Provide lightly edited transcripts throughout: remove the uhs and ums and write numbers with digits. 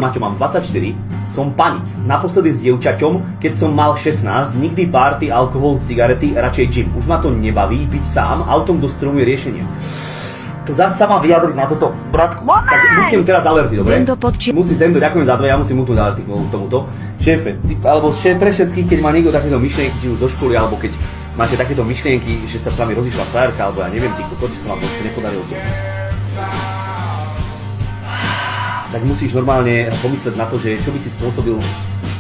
Maťo, mám 24, som panic. Naposledy s dievčaťom, keď som mal 16, nikdy party, alkohol, cigarety, radšej gym. Už ma to nebaví, byť sám, autom do stromu je riešenie. To zase sa mám vyjadriť na toto, bratku. Tak musím teraz alerty, dobre? Musím tento, ďakujem za 2, ja musím utnúť alerty k tomuto. Šéfe, alebo pre všetkých, keď má niekto takéto myšlienky, či už zo školy, alebo keď máte takéto myšlienky, že sa s vami rozišla frajerka, alebo ja neviem, či sa vám to nepodarilo. Tak musíš normálne pomysleť na to, že čo by si spôsobil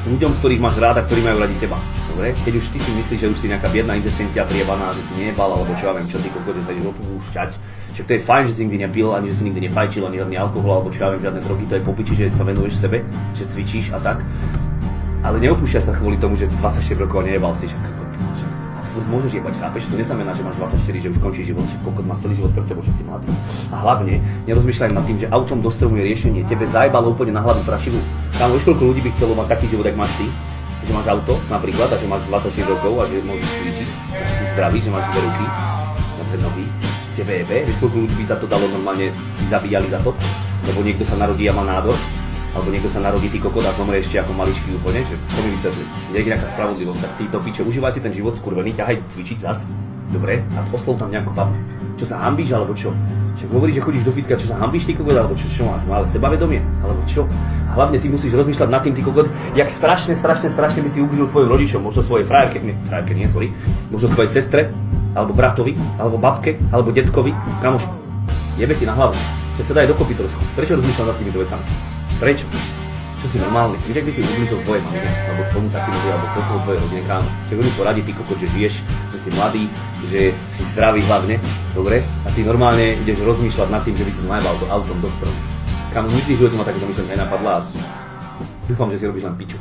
ľuďom, ktorých máš rád a ktorí majú radi teba. Dobre? Keď už ty si myslíš, že už si nejaká biedná existencia priebaná, že si nejebal, alebo čo ja viem, čo ty kokot, že sa ideš opúšťať. Však to je fajn, že si nikdy nepil, ani že si nikdy nefajčil, ani žiadny alkohol, alebo čo ja viem, žiadne drogy, to je popiči, že sa venuješ sebe, že cvičíš a tak. Ale neopúšťaj sa kvôli tomu, že z 24 rokov nejebal si, však furt môžeš jebať, chápeš? To neznamená, že máš 24, že už končí život, že kokot máš celý život pred sebou, že si mladý. A hlavne, nerozmýšľaj nad tým, že autom do stromu je riešenie. Tebe zajebalo úplne na hlavu prašivu. Kámo, vieš, koľko ľudí by chcelo mať taký život, jak máš ty? Že máš auto, napríklad, a že máš 24 rokov a že môžeš cvičiť, a že si zdravý, že máš dve ruky, na dve nohy, tebe jebe. Vieš, koľko ľudí by za to dalo normálne, by zabíjali za to? Lebo niekto sa narodí a má nádor. Alebo niekto sa narodí, ty kokot, a zomrie ešte ako maličký úplne, že to mi vysvetli. Nie je nejaká spravodlivosť, tak ty do piče, užívaj si ten život skurvený, ťahaj cvičiť zas, dobre, a oslov tam nejakú babu. Čo sa hanbíš, alebo čo? Však hovoríš, že chodíš do fitka, čo sa hanbíš, ty kokot, alebo čo máš, ale sebavedomie, alebo čo? A hlavne ty musíš rozmýšľať nad tým, ty kokot, jak strašne by si ublížil svojim rodičom, možno svojej frajerke, možno svojej sestre, alebo bratovi, alebo babke, alebo detkovi, kamoš, jebe ti na hlavu. Však sa daj dokopy trošku. Prečo rozmýšľam nad týmito vecami? Prečo? Čo si normálny? Víš, ak by si ublížil tvojej mamine, alebo tomu takým ľudia, alebo celkovo tvojej rodine, kámo. Však oni poradí, ty kokot, že žiješ, že si mladý, že si zdravý hlavne, dobre? A ty normálne ideš rozmýšľať nad tým, že by si najebal to autom do stromu. Kámo, nikdy v živote ma takéto myšlenka nenapadla a dúfam, že si robíš len piču.